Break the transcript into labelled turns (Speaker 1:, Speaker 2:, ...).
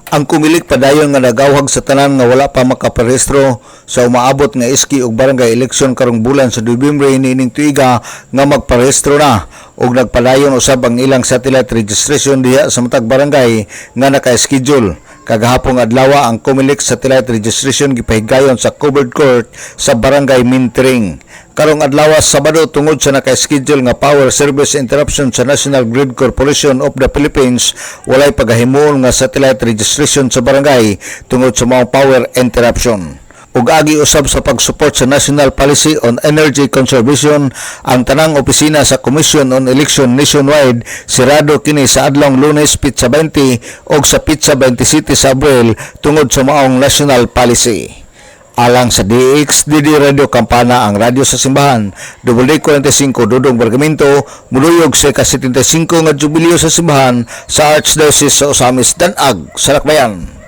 Speaker 1: Ang kumilik padayon nga nagawhag sa tanan nga wala pa makaparehistro sa umaabot nga iski og barangay eleksyon karong bulan sa Nobyembre niining tuiga nga magparehistro na og nagpadayon usab ang ilang satellite registration diha sa matag barangay nga naka-schedule. Kagahapong adlaw ang kumilik satellite registration gipahigayon sa covered court sa barangay Mintring. Karong adlaw Sabado tungod sa naka-schedule nga power service interruption sa National Grid Corporation of the Philippines, walay pagahimuon nga satellite registration sa barangay tungod sa mga power interruption. Ug agi usab sa pag-support sa National Policy on Energy Conservation, ang tanang opisina sa Commission on Election nationwide sirado kini sa adlong Lunes Pitsa 20 ug sa Pitsa 27 sa Abril tungod sa maong national policy. Alang sa DXDD Radio Campana, ang radyo sa simbahan, WD45 Dudong Bargamento, muluyog sa ka-75 nga jubileo sa simbahan sa Archdiocese sa Osamis Danag, Salakbayan.